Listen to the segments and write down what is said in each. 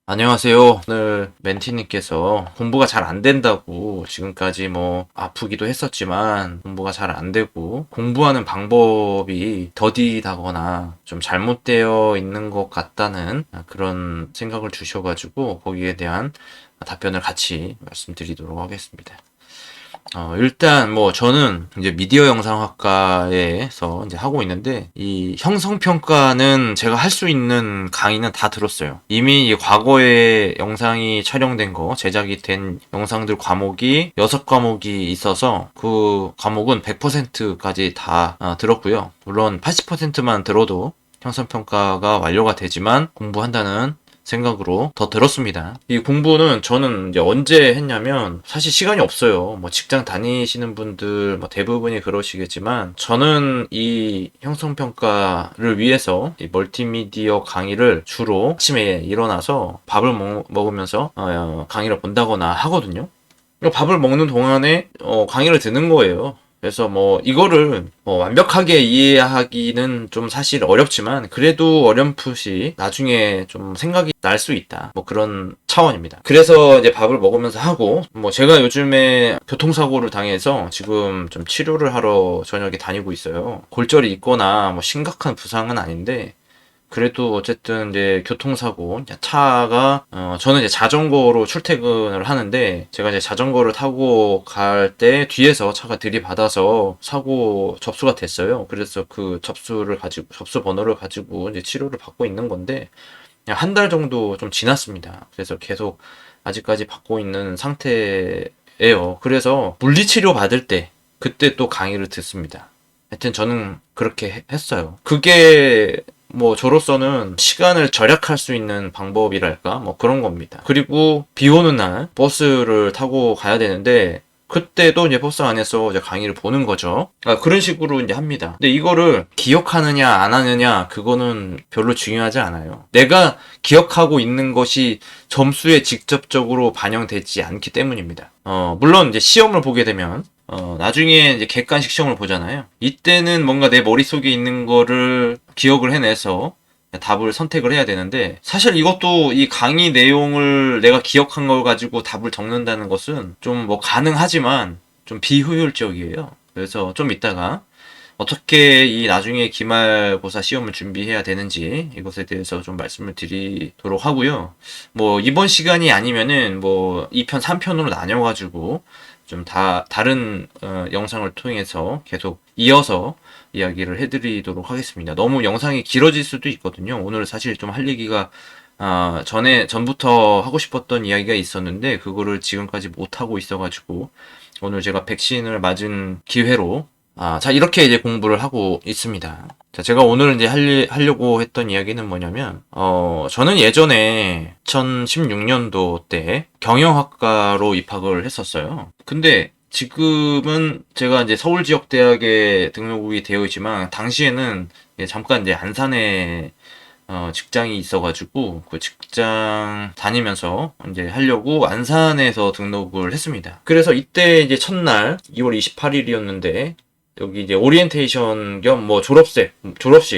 안녕하세요. 오늘 멘티님께서 공부가 잘 안 된다고 지금까지 뭐 아프기도 했었지만 공부가 잘 안 되고 공부하는 방법이 더디다거나 좀 잘못되어 있는 것 같다는 그런 생각을 주셔가지고 거기에 대한 답변을 같이 말씀드리도록 하겠습니다. 일단 뭐 저는 이제 미디어 영상학과에서 이제 하고 있는데 이 형성평가는 제가 할 수 있는 강의는 다 들었어요. 이미 이 과거에 영상이 촬영된 거, 제작이 된 영상들 과목이 6과목이 있어서 그 과목은 100%까지 다 들었고요. 물론 80%만 들어도 형성평가가 완료가 되지만 공부한다는 생각으로 더 들었습니다. 이 공부는 저는 이제 언제 했냐면 사실 시간이 없어요. 뭐 직장 다니시는 분들 뭐 대부분이 그러시겠지만 저는 이 형성평가를 위해서 이 멀티미디어 강의를 주로 아침에 일어나서 밥을 먹으면서 강의를 본다거나 하거든요. 밥을 먹는 동안에 강의를 듣는 거예요. 그래서 뭐 이거를 완벽하게 이해하기는 좀 사실 어렵지만 그래도 어렴풋이 나중에 좀 생각이 날 수 있다. 뭐 그런 차원입니다. 그래서 이제 밥을 먹으면서 하고 뭐 제가 요즘에 교통사고를 당해서 지금 좀 치료를 하러 저녁에 다니고 있어요. 골절이 있거나 뭐 심각한 부상은 아닌데 그래도 어쨌든 이제 교통사고, 차가, 저는 이제 자전거로 출퇴근을 하는데, 제가 이제 자전거를 타고 갈 때 뒤에서 차가 들이받아서 사고 접수가 됐어요. 그래서 그 접수 번호를 가지고 이제 치료를 받고 있는 건데, 한 달 정도 좀 지났습니다. 그래서 계속 아직까지 받고 있는 상태예요. 그래서 물리치료 받을 때, 그때 또 강의를 듣습니다. 하여튼 저는 그렇게 했어요. 그게 뭐 저로서는 시간을 절약할 수 있는 방법이랄까 뭐 그런 겁니다. 그리고 비 오는 날 버스를 타고 가야 되는데 그때도 이제 버스 안에서 이제 강의를 보는 거죠. 그런 식으로 이제 합니다. 근데 이거를 기억하느냐 안 하느냐 그거는 별로 중요하지 않아요. 내가 기억하고 있는 것이 점수에 직접적으로 반영되지 않기 때문입니다. 물론 이제 시험을 보게 되면 나중에 이제 객관식 시험을 보잖아요. 이때는 뭔가 내 머릿속에 있는 거를 기억을 해내서 답을 선택을 해야 되는데, 사실 이것도 이 강의 내용을 내가 기억한 걸 가지고 답을 적는다는 것은 좀 뭐 가능하지만 좀 비효율적이에요. 그래서 좀 이따가 어떻게 이 나중에 기말고사 시험을 준비해야 되는지 이것에 대해서 좀 말씀을 드리도록 하고요. 뭐 이번 시간이 아니면은 뭐 2편, 3편으로 나뉘어가지고 좀 다른 영상을 통해서 계속 이어서 이야기를 해드리도록 하겠습니다. 너무 영상이 길어질 수도 있거든요. 오늘 사실 좀 할 얘기가 전부터 하고 싶었던 이야기가 있었는데 그거를 지금까지 못 하고 있어가지고 오늘 제가 백신을 맞은 기회로 자, 이렇게 이제 공부를 하고 있습니다. 자, 제가 오늘 이제 하려고 했던 이야기는 뭐냐면, 저는 예전에 2016년도 때 경영학과로 입학을 했었어요. 근데 지금은 제가 이제 서울지역대학에 등록이 되어 있지만, 당시에는 잠깐 이제 안산에 직장이 있어가지고 그 직장 다니면서 이제 하려고 안산에서 등록을 했습니다. 그래서 이때 이제 첫날 2월 28일이었는데 여기 이제 오리엔테이션 겸 뭐 졸업식,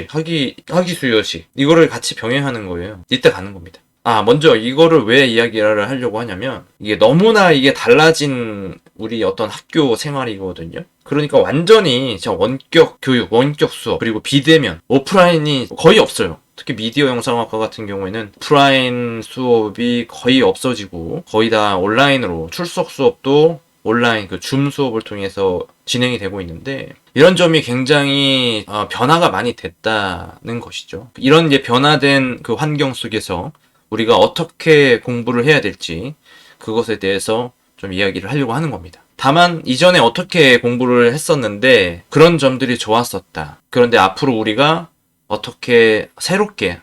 학기 수여식 이거를 같이 병행하는 거예요. 이때 가는 겁니다. 먼저 이거를 왜 이야기를 하려고 하냐면 이게 너무나 이게 달라진 우리 어떤 학교 생활이거든요. 그러니까 완전히 진짜 원격 교육, 원격 수업, 그리고 비대면, 오프라인이 거의 없어요. 특히 미디어 영상학과 같은 경우에는 오프라인 수업이 거의 없어지고 거의 다 온라인으로 출석 수업도 온라인 그 줌 수업을 통해서 진행이 되고 있는데 이런 점이 굉장히 변화가 많이 됐다는 것이죠. 이런 이제 변화된 그 환경 속에서 우리가 어떻게 공부를 해야 될지 그것에 대해서 좀 이야기를 하려고 하는 겁니다. 다만 이전에 어떻게 공부를 했었는데 그런 점들이 좋았었다. 그런데 앞으로 우리가 어떻게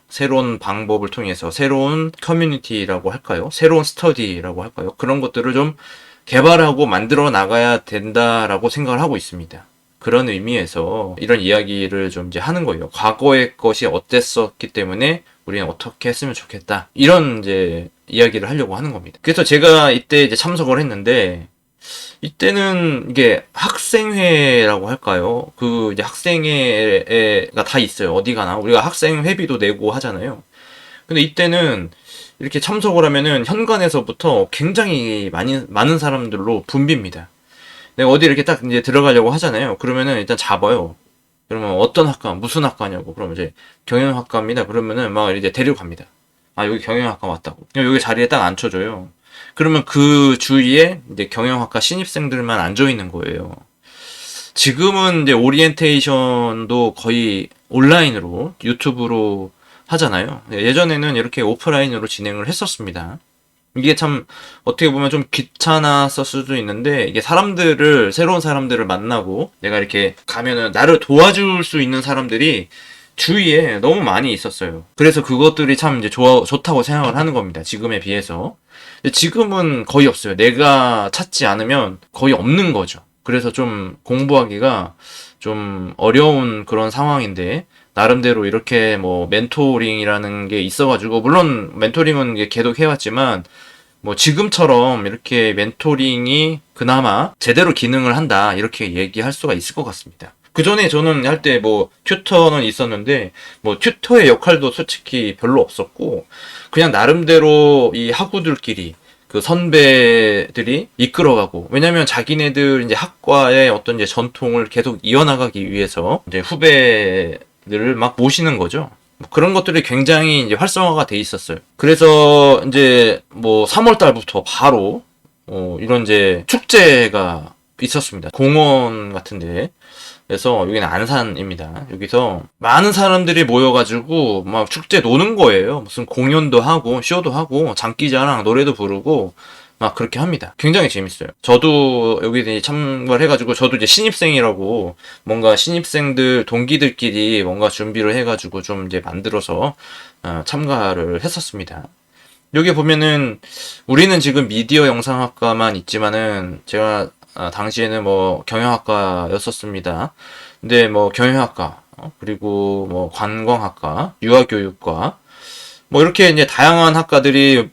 새로운 방법을 통해서 새로운 커뮤니티라고 할까요? 새로운 스터디라고 할까요? 그런 것들을 좀 개발하고 만들어 나가야 된다라고 생각을 하고 있습니다. 그런 의미에서 이런 이야기를 좀 이제 하는 거예요. 과거의 것이 어땠었기 때문에 우리는 어떻게 했으면 좋겠다. 이런 이제 이야기를 하려고 하는 겁니다. 그래서 제가 이때 이제 참석을 했는데 이때는 이게 학생회라고 할까요? 그 이제 학생회가 다 있어요. 어디 가나 우리가 학생 회비도 내고 하잖아요. 근데 이때는 이렇게 참석을 하면은 현관에서부터 굉장히 많은 사람들로 붐빕니다. 내가 어디 이렇게 딱 이제 들어가려고 하잖아요. 그러면은 일단 잡아요. 그러면 어떤 학과, 무슨 학과냐고. 그러면 이제 경영학과입니다. 그러면은 막 이제 데려갑니다. 아, 여기 경영학과 왔다고. 여기 자리에 딱 앉혀줘요. 그러면 그 주위에 이제 경영학과 신입생들만 앉아 있는 거예요. 지금은 이제 오리엔테이션도 거의 온라인으로, 유튜브로 하잖아요. 예전에는 이렇게 오프라인으로 진행을 했었습니다. 이게 참 어떻게 보면 좀 귀찮았을 수도 있는데, 이게 새로운 사람들을 만나고 내가 이렇게 가면은 나를 도와줄 수 있는 사람들이 주위에 너무 많이 있었어요. 그래서 그것들이 참 이제 좋다고 생각을 하는 겁니다. 지금에 비해서. 근데 지금은 거의 없어요. 내가 찾지 않으면 거의 없는 거죠. 그래서 좀 공부하기가 좀 어려운 그런 상황인데, 나름대로 이렇게 뭐 멘토링이라는 게 있어가지고, 물론 멘토링은 계속 해왔지만 뭐 지금처럼 이렇게 멘토링이 그나마 제대로 기능을 한다, 이렇게 얘기할 수가 있을 것 같습니다. 그 전에 저는 할 때 뭐 튜터는 있었는데, 뭐 튜터의 역할도 솔직히 별로 없었고, 그냥 나름대로 이 학우들끼리 그 선배들이 이끌어가고, 왜냐면 자기네들 이제 학과의 어떤 이제 전통을 계속 이어나가기 위해서 이제 후배들을 막 모시는 거죠. 뭐 그런 것들이 굉장히 이제 활성화가 돼 있었어요. 그래서 이제 뭐 3월 달부터 바로 이런 이제 축제가 있었습니다. 공원 같은데. 그래서 여기는 안산입니다. 여기서 많은 사람들이 모여가지고 막 축제 노는 거예요. 무슨 공연도 하고 쇼도 하고 장기자랑 노래도 부르고 막 그렇게 합니다. 굉장히 재밌어요. 저도 여기 참가를 해가지고, 저도 이제 신입생이라고 뭔가 신입생들 동기들끼리 뭔가 준비를 해가지고 좀 이제 만들어서 참가를 했었습니다. 여기 보면은 우리는 지금 미디어 영상학과만 있지만은, 제가 당시에는 뭐 경영학과였었습니다. 근데 뭐 경영학과, 그리고 뭐 관광학과, 유아교육과, 뭐 이렇게 이제 다양한 학과들이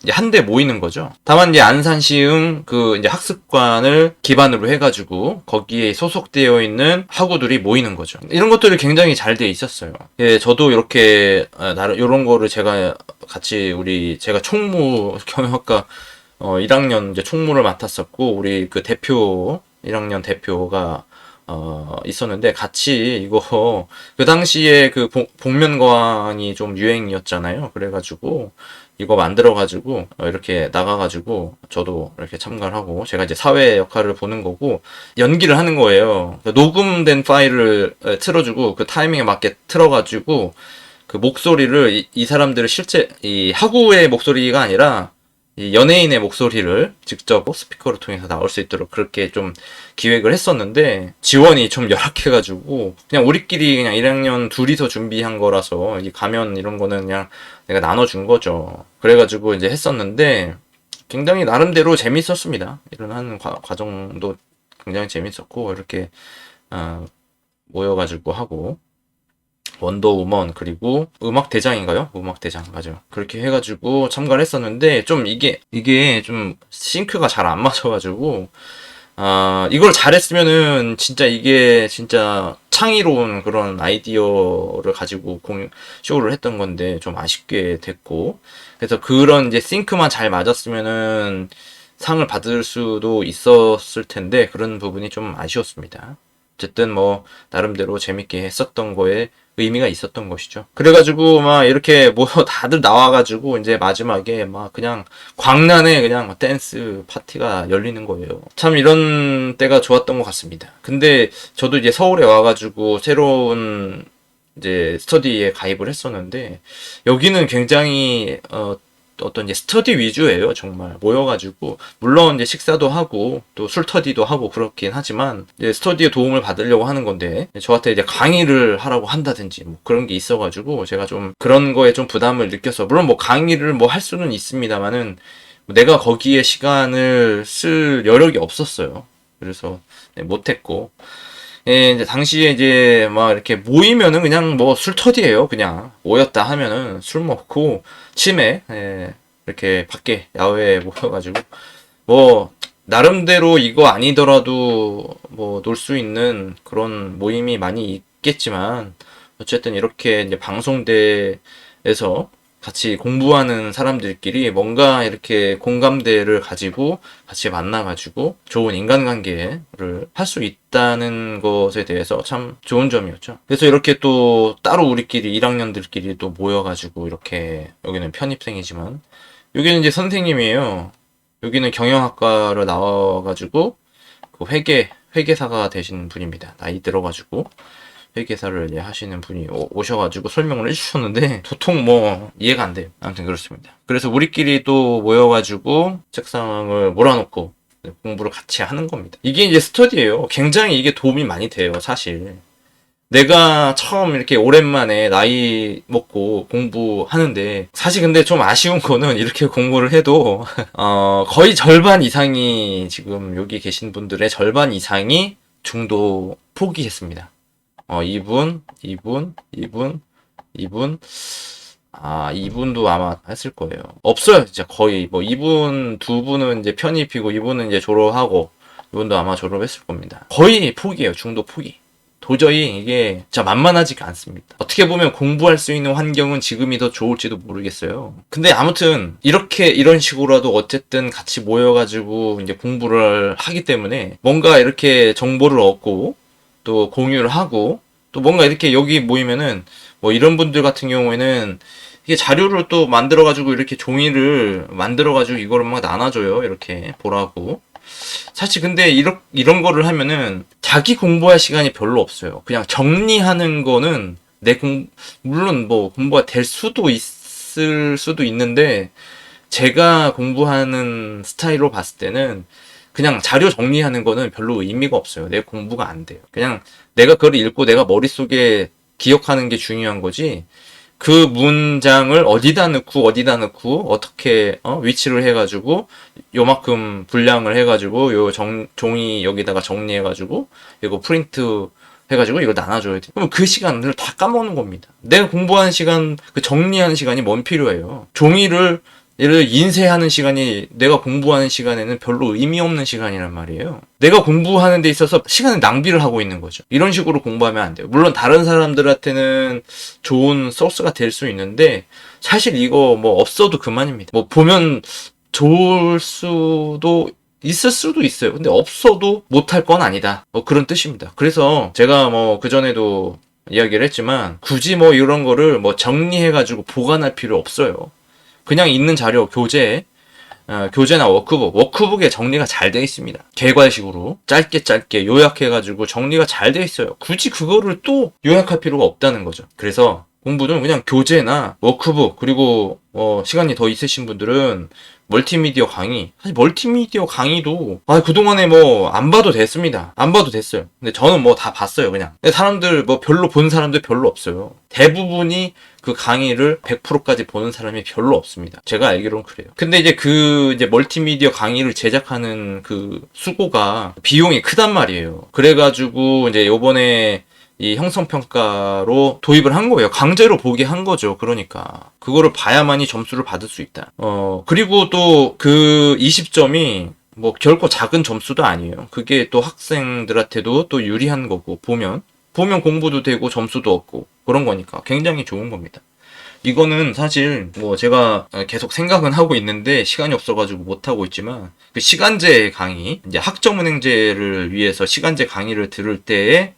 이제 한데 모이는 거죠. 다만 이제 안산시흥 그 이제 학습관을 기반으로 해가지고 거기에 소속되어 있는 학우들이 모이는 거죠. 이런 것들이 굉장히 잘 돼 있었어요. 예, 저도 이렇게 나름 이런 거를 제가 같이 제가 총무 경영학과 1학년 이제 총무를 맡았었고, 우리 그 대표 1학년 대표가 있었는데, 같이 이거 그 당시에 그 복면가왕이 좀 유행이었잖아요. 그래가지고 이거 만들어가지고 이렇게 나가가지고 저도 이렇게 참가를 하고, 제가 이제 사회 역할을 보는 거고 연기를 하는 거예요. 녹음된 파일을 틀어주고 그 타이밍에 맞게 틀어가지고 그 목소리를 이 사람들을 실제 이 학우의 목소리가 아니라 이 연예인의 목소리를 직접 스피커를 통해서 나올 수 있도록 그렇게 좀 기획을 했었는데, 지원이 좀 열악해가지고 그냥 우리끼리 그냥 1학년 둘이서 준비한 거라서, 이 가면 이런 거는 그냥 내가 나눠준 거죠. 그래가지고 이제 했었는데 굉장히 나름대로 재밌었습니다. 이런 하는 과정도 굉장히 재밌었고, 이렇게 모여가지고 하고, 원더우먼, 그리고 음악대장인가요? 음악대장, 맞아요. 그렇게 해가지고 참가를 했었는데, 좀 이게 좀 싱크가 잘 안 맞아가지고, 이걸 잘했으면은 이게 진짜 창의로운 그런 아이디어를 가지고 쇼를 했던 건데, 좀 아쉽게 됐고, 그래서 그런 이제 싱크만 잘 맞았으면은 상을 받을 수도 있었을 텐데, 그런 부분이 좀 아쉬웠습니다. 어쨌든 뭐 나름대로 재밌게 했었던 거에 의미가 있었던 것이죠. 그래가지고 막 이렇게 뭐 다들 나와가지고 이제 마지막에 막 그냥 광란에 그냥 댄스 파티가 열리는 거예요. 참 이런 때가 좋았던 것 같습니다. 근데 저도 이제 서울에 와가지고 새로운 이제 스터디에 가입을 했었는데, 여기는 굉장히 어떤 이제 스터디 위주예요. 정말 모여가지고, 물론 이제 식사도 하고 또 술터디도 하고 그렇긴 하지만, 이제 스터디에 도움을 받으려고 하는 건데, 저한테 이제 강의를 하라고 한다든지 뭐 그런 게 있어가지고 제가 좀 그런 거에 좀 부담을 느껴서, 물론 뭐 강의를 뭐 할 수는 있습니다만은 내가 거기에 시간을 쓸 여력이 없었어요. 그래서 못했고, 예, 이제 당시에 이제 막 이렇게 모이면은 그냥 뭐 술터디예요. 그냥 모였다 하면은 술 먹고 치매, 예, 이렇게 밖에 야외에 모여가지고 뭐 나름대로 이거 아니더라도 뭐 놀 수 있는 그런 모임이 많이 있겠지만, 어쨌든 이렇게 이제 방송대에서 같이 공부하는 사람들끼리 뭔가 이렇게 공감대를 가지고 같이 만나가지고 좋은 인간관계를 할 수 있다는 것에 대해서 참 좋은 점이었죠. 그래서 이렇게 또 따로 우리끼리 1학년들끼리 또 모여가지고 이렇게 여기는 편입생이지만 여기는 이제 선생님이에요. 여기는 경영학과를 나와가지고 그 회계사가 되신 분입니다. 나이 들어가지고 회계사를 이제 하시는 분이 오셔가지고 설명을 해주셨는데 도통 뭐 이해가 안 돼요. 아무튼 그렇습니다. 그래서 우리끼리 또 모여가지고 책상을 몰아놓고 공부를 같이 하는 겁니다. 이게 이제 스터디예요. 굉장히 이게 도움이 많이 돼요, 사실. 내가 처음 이렇게 오랜만에 나이 먹고 공부하는데 사실 근데 좀 아쉬운 거는 이렇게 공부를 해도 거의 절반 이상이 지금 여기 계신 분들의 절반 이상이 중도 포기했습니다. 이분도 아마 했을 거예요. 없어요, 진짜 거의. 뭐, 이분, 두 분은 이제 편입이고, 이분은 이제 졸업하고, 이분도 아마 졸업했을 겁니다. 거의 포기예요, 중도 포기. 도저히 이게 진짜 만만하지가 않습니다. 어떻게 보면 공부할 수 있는 환경은 지금이 더 좋을지도 모르겠어요. 근데 아무튼, 이런 식으로라도 어쨌든 같이 모여가지고 이제 공부를 하기 때문에 뭔가 이렇게 정보를 얻고, 또 공유를 하고 또 뭔가 이렇게 여기 모이면은 뭐 이런 분들 같은 경우에는 이게 자료를 또 만들어가지고 이렇게 종이를 만들어가지고 이거를 막 나눠줘요. 이렇게 보라고. 사실 근데 이런 거를 하면은 자기 공부할 시간이 별로 없어요. 그냥 정리하는 거는 물론 뭐 공부가 될 수도 있을 수도 있는데 제가 공부하는 스타일로 봤을 때는 그냥 자료 정리하는 거는 별로 의미가 없어요. 내 공부가 안 돼요. 그냥 내가 그걸 읽고 내가 머릿속에 기억하는 게 중요한 거지. 그 문장을 어디다 넣고 어떻게 위치를 해가지고 요만큼 분량을 해가지고 종이 여기다가 정리해가지고 이거 프린트 해가지고 이걸 나눠줘야 돼. 그럼 그 시간을 다 까먹는 겁니다. 내가 공부하는 시간, 그 정리하는 시간이 뭔 필요해요. 종이를 예를 들어 인쇄하는 시간이 내가 공부하는 시간에는 별로 의미 없는 시간이란 말이에요. 내가 공부하는 데 있어서 시간을 낭비를 하고 있는 거죠. 이런 식으로 공부하면 안 돼요. 물론 다른 사람들한테는 좋은 소스가 될 수 있는데 사실 이거 뭐 없어도 그만입니다. 뭐 보면 좋을 수도 있을 수도 있어요. 근데 없어도 못할 건 아니다. 뭐 그런 뜻입니다. 그래서 제가 뭐 그전에도 이야기를 했지만 굳이 뭐 이런 거를 뭐 정리해가지고 보관할 필요 없어요. 그냥 있는 자료, 교재나 워크북에 정리가 잘 되어 있습니다. 개괄식으로 짧게 요약해가지고 정리가 잘 되어 있어요. 굳이 그거를 또 요약할 필요가 없다는 거죠. 그래서 공부는 그냥 교재나 워크북, 그리고 시간이 더 있으신 분들은 멀티미디어 강의. 사실 멀티미디어 강의도 그동안에 뭐 안 봐도 됐습니다. 안 봐도 됐어요. 근데 저는 뭐 다 봤어요, 그냥. 근데 사람들 뭐 별로 본 사람들 별로 없어요. 대부분이 그 강의를 100%까지 보는 사람이 별로 없습니다. 제가 알기로는 그래요. 근데 이제 멀티미디어 강의를 제작하는 그 수고가 비용이 크단 말이에요. 그래가지고 이제 요번에 이 형성평가로 도입을 한 거예요. 강제로 보게 한 거죠. 그러니까. 그거를 봐야만이 점수를 받을 수 있다. 그리고 또 그 20점이 뭐 결코 작은 점수도 아니에요. 그게 또 학생들한테도 또 유리한 거고, 보면 공부도 되고 점수도 얻고 그런 거니까 굉장히 좋은 겁니다. 이거는 사실 뭐 제가 계속 생각은 하고 있는데 시간이 없어가지고 못하고 있지만 그 시간제 강의, 이제 학점은행제를 위해서 시간제 강의를 들을 때에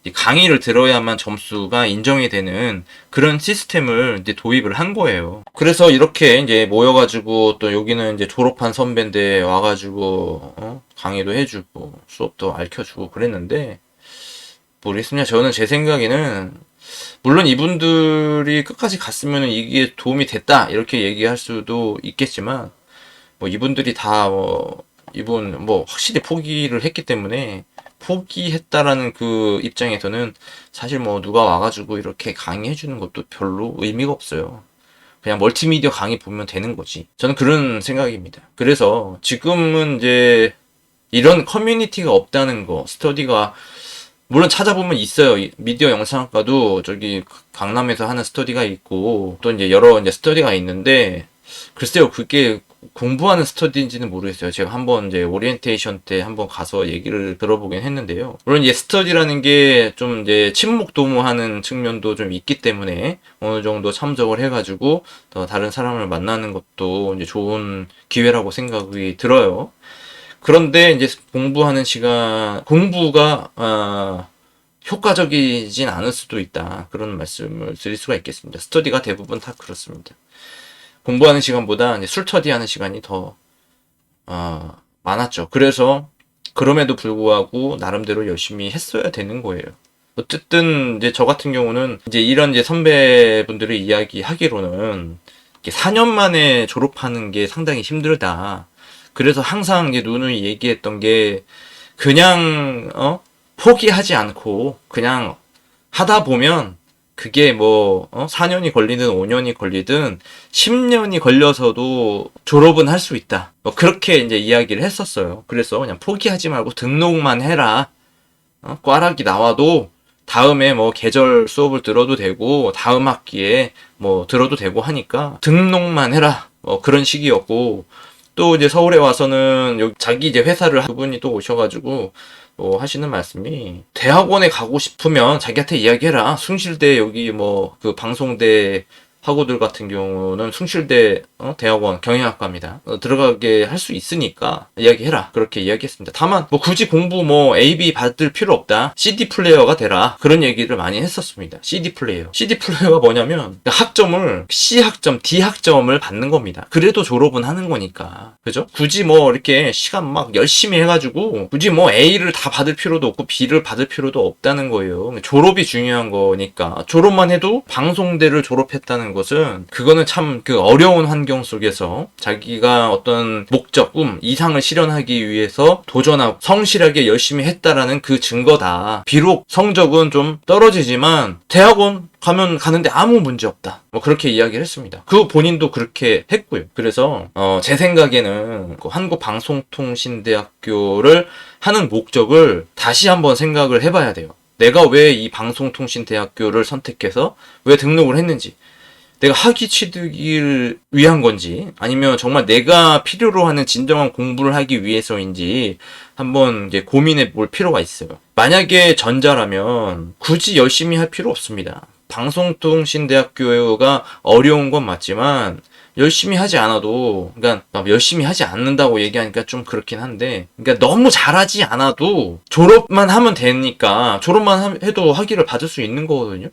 이 강의를 들어야만 점수가 인정이 되는 그런 시스템을 이제 도입을 한 거예요. 그래서 이렇게 이제 모여가지고 또 여기는 이제 졸업한 선배인데 와가지고 강의도 해주고 수업도 알려주고 그랬는데 모르겠습니다. 저는 제 생각에는 물론 이분들이 끝까지 갔으면 이게 도움이 됐다 이렇게 얘기할 수도 있겠지만 뭐 이분들이 다 이분 확실히 포기를 했기 때문에 포기했다라는 그 입장에서는 사실 뭐 누가 와가지고 이렇게 강의해주는 것도 별로 의미가 없어요. 그냥 멀티미디어 강의 보면 되는 거지. 저는 그런 생각입니다. 그래서 지금은 이제 이런 커뮤니티가 없다는 거, 스터디가 물론 찾아보면 있어요. 미디어 영상학과도 저기 강남에서 하는 스터디가 있고 또 이제 여러 이제 스터디가 있는데 글쎄요, 그게 공부하는 스터디인지는 모르겠어요. 제가 한번 이제 오리엔테이션 때 한번 가서 얘기를 들어보긴 했는데요. 물론 이제 스터디라는 게 좀 이제 친목 도모하는 측면도 좀 있기 때문에 어느 정도 참석을 해가지고 더 다른 사람을 만나는 것도 이제 좋은 기회라고 생각이 들어요. 그런데 이제 공부하는 시간, 공부가, 효과적이진 않을 수도 있다. 그런 말씀을 드릴 수가 있겠습니다. 스터디가 대부분 다 그렇습니다. 공부하는 시간보다 이제 술터디 하는 시간이 더, 많았죠. 그래서, 그럼에도 불구하고, 나름대로 열심히 했어야 되는 거예요. 어쨌든, 이제 저 같은 경우는, 이제 이런 이제 선배분들의 이야기 하기로는, 4년 만에 졸업하는 게 상당히 힘들다. 그래서 항상 이제 누누이 얘기했던 게, 그냥, 포기하지 않고, 그냥 하다 보면, 그게 뭐, 4년이 걸리든 5년이 걸리든 10년이 걸려서도 졸업은 할 수 있다. 뭐 그렇게 이제 이야기를 했었어요. 그래서 그냥 포기하지 말고 등록만 해라. 꽈락이 나와도 다음에 뭐 계절 수업을 들어도 되고 다음 학기에 뭐 들어도 되고 하니까 등록만 해라. 뭐 그런 식이었고 또 이제 서울에 와서는 여기 자기 이제 회사를 두 분이 또 오셔가지고 하시는 말씀이 대학원에 가고 싶으면 자기한테 이야기해라. 숭실대 여기 뭐 그 방송대 학우들 같은 경우는 숭실대 대학원 경영학과입니다. 들어가게 할 수 있으니까 이야기해라. 그렇게 이야기했습니다. 다만 뭐 굳이 공부 뭐 A, B 받을 필요 없다. CD 플레이어가 되라. 그런 얘기를 많이 했었습니다. CD 플레이어. CD 플레이어가 뭐냐면 학점을 C 학점, D 학점을 받는 겁니다. 그래도 졸업은 하는 거니까. 그죠? 굳이 뭐 이렇게 시간 막 열심히 해가지고 굳이 뭐 A를 다 받을 필요도 없고 B를 받을 필요도 없다는 거예요. 졸업이 중요한 거니까. 졸업만 해도 방송대를 졸업했다는 것은 그거는 참 그 어려운 환경 속에서 자기가 어떤 목적, 꿈, 이상을 실현하기 위해서 도전하고 성실하게 열심히 했다라는 그 증거다. 비록 성적은 좀 떨어지지만 대학원 가는데 아무 문제 없다. 뭐 그렇게 이야기를 했습니다. 그 본인도 그렇게 했고요. 그래서 제 생각에는 그 한국방송통신대학교를 하는 목적을 다시 한번 생각을 해봐야 돼요. 내가 왜 이 방송통신대학교를 선택해서 왜 등록을 했는지, 내가 학위 취득을 위한 건지 아니면 정말 내가 필요로 하는 진정한 공부를 하기 위해서인지 한번 이제 고민해 볼 필요가 있어요. 만약에 전자라면 굳이 열심히 할 필요 없습니다. 방송통신대학교가 어려운 건 맞지만 열심히 하지 않아도, 그러니까 열심히 하지 않는다고 얘기하니까 좀 그렇긴 한데, 그러니까 너무 잘하지 않아도 졸업만 하면 되니까 졸업만 해도 학위를 받을 수 있는 거거든요.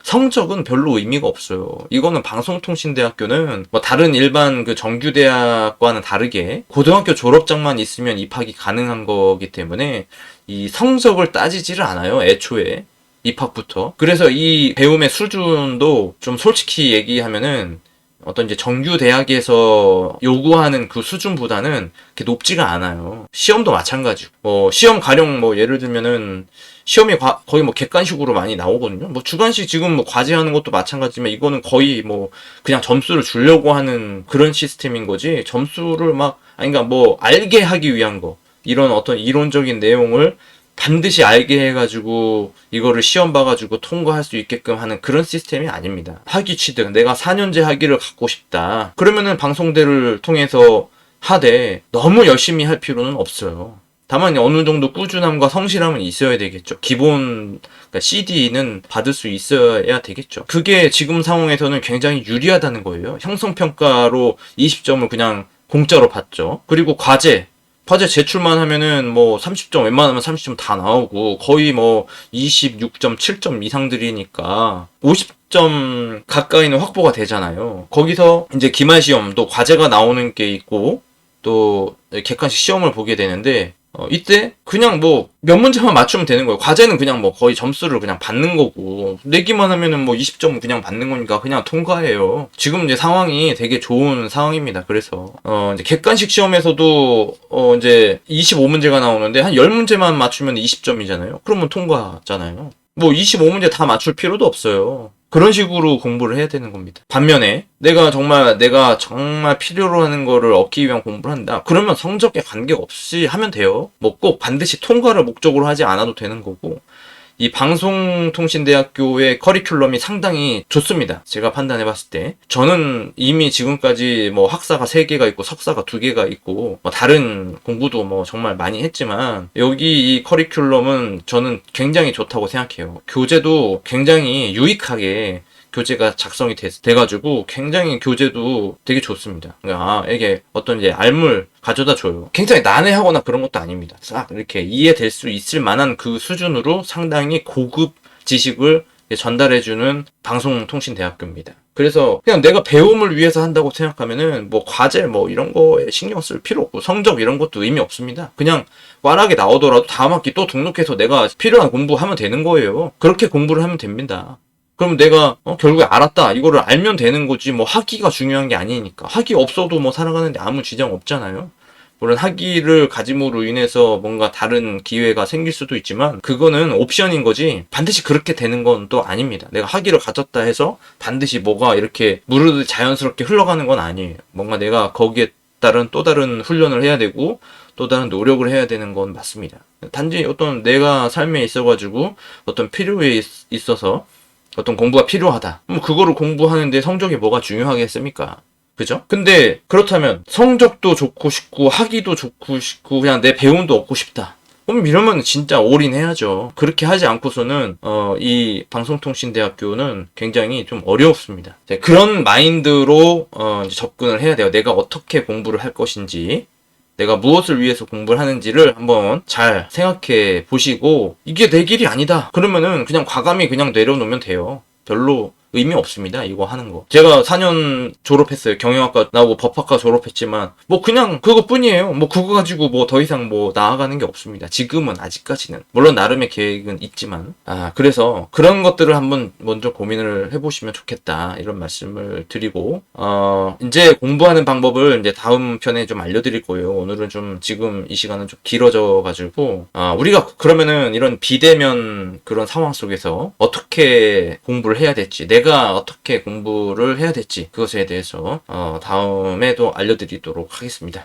성적은 별로 의미가 없어요. 이거는 방송통신대학교는 뭐 다른 일반 그 정규대학과는 다르게 고등학교 졸업장만 있으면 입학이 가능한 거기 때문에 이 성적을 따지지를 않아요. 애초에 입학부터. 그래서 이 배움의 수준도 좀 솔직히 얘기하면은 어떤 이제 정규 대학에서 요구하는 그 수준보다는 그렇게 높지가 않아요. 시험도 마찬가지고. 뭐 시험 가령 뭐 예를 들면은 시험이 거의 뭐 객관식으로 많이 나오거든요. 뭐 주관식 지금 뭐 과제하는 것도 마찬가지지만 이거는 거의 뭐 그냥 점수를 주려고 하는 그런 시스템인 거지. 점수를 아니 그러니까 뭐 알게 하기 위한 거. 이런 어떤 이론적인 내용을 반드시 알게 해가지고 이거를 시험 봐가지고 통과할 수 있게끔 하는 그런 시스템이 아닙니다. 학위 취득, 내가 4년제 학위를 갖고 싶다. 그러면은 방송대를 통해서 하되 너무 열심히 할 필요는 없어요. 다만 어느 정도 꾸준함과 성실함은 있어야 되겠죠. 기본 그러니까 CD는 받을 수 있어야 되겠죠. 그게 지금 상황에서는 굉장히 유리하다는 거예요. 형성평가로 20점을 그냥 공짜로 받죠. 그리고 과제 제출만 하면은 뭐 30점, 웬만하면 30점 다 나오고 거의 뭐 26점, 7점 이상들이니까 50점 가까이는 확보가 되잖아요. 거기서 이제 기말 시험도 과제가 나오는 게 있고 또 객관식 시험을 보게 되는데 이때 그냥 뭐 몇 문제만 맞추면 되는 거예요. 과제는 그냥 뭐 거의 점수를 그냥 받는 거고 내기만 하면은 뭐 20점 그냥 받는 거니까 그냥 통과해요. 지금 이제 상황이 되게 좋은 상황입니다. 그래서 이제 객관식 시험에서도 이제 25문제가 나오는데 한 10문제만 맞추면 20점이잖아요. 그러면 통과잖아요. 뭐 25문제 다 맞출 필요도 없어요. 그런 식으로 공부를 해야 되는 겁니다. 반면에 내가 정말 필요로 하는 거를 얻기 위한 공부를 한다. 그러면 성적에 관계없이 하면 돼요. 뭐 꼭 반드시 통과를 목적으로 하지 않아도 되는 거고 이 방송통신대학교의 커리큘럼이 상당히 좋습니다. 제가 판단해봤을 때. 저는 이미 지금까지 뭐 학사가 3개가 있고 석사가 2개가 있고 뭐 다른 공부도 뭐 정말 많이 했지만 여기 이 커리큘럼은 저는 굉장히 좋다고 생각해요. 교재도 굉장히 유익하게 교재가 작성이 돼가지고 굉장히 교재도 되게 좋습니다. 그러니까 이게 어떤 이제 알물 가져다 줘요. 굉장히 난해하거나 그런 것도 아닙니다. 싹 이렇게 이해될 수 있을 만한 그 수준으로 상당히 고급 지식을 전달해주는 방송통신대학교입니다. 그래서 그냥 내가 배움을 위해서 한다고 생각하면은 뭐 과제 뭐 이런 거에 신경 쓸 필요 없고 성적 이런 것도 의미 없습니다. 그냥 꽈락이 나오더라도 다음 학기 또 등록해서 내가 필요한 공부하면 되는 거예요. 그렇게 공부를 하면 됩니다. 그럼 내가 결국에 알았다 이거를 알면 되는 거지 뭐 학위가 중요한 게 아니니까. 학위 없어도 뭐 살아가는데 아무 지장 없잖아요. 물론 학위를 가짐으로 인해서 뭔가 다른 기회가 생길 수도 있지만 그거는 옵션인 거지 반드시 그렇게 되는 건 또 아닙니다. 내가 학위를 가졌다 해서 반드시 뭐가 이렇게 무르르 자연스럽게 흘러가는 건 아니에요. 뭔가 내가 거기에 따른 또 다른 훈련을 해야 되고 또 다른 노력을 해야 되는 건 맞습니다. 단지 어떤 내가 삶에 있어가지고 어떤 필요에 있어서 어떤 공부가 필요하다. 뭐 그거를 공부하는데 성적이 뭐가 중요하겠습니까? 그죠? 근데 그렇다면 성적도 좋고 싶고 학위도 좋고 싶고 그냥 내 배움도 얻고 싶다. 그럼 이러면 진짜 올인해야죠. 그렇게 하지 않고서는 이 방송통신대학교는 굉장히 좀 어렵습니다. 그런 마인드로 이제 접근을 해야 돼요. 내가 어떻게 공부를 할 것인지 내가 무엇을 위해서 공부를 하는지를 한번 잘 생각해 보시고 이게 내 길이 아니다. 그러면은 그냥 과감히 그냥 내려놓으면 돼요. 별로 의미 없습니다. 이거 하는 거. 제가 4년 졸업했어요. 경영학과 나오고 법학과 졸업했지만 뭐 그냥 그거뿐이에요. 뭐 그거 가지고 뭐 더 이상 뭐 나아가는 게 없습니다. 지금은 아직까지는. 물론 나름의 계획은 있지만 그래서 그런 것들을 한번 먼저 고민을 해보시면 좋겠다. 이런 말씀을 드리고 이제 공부하는 방법을 이제 다음 편에 좀 알려드릴 거예요. 오늘은 좀 지금 이 시간은 좀 길어져 가지고 우리가 그러면은 이런 비대면 그런 상황 속에서 어떻게 공부를 해야 될지 내가 어떻게 공부를 해야 될지 그것에 대해서 다음에도 알려드리도록 하겠습니다.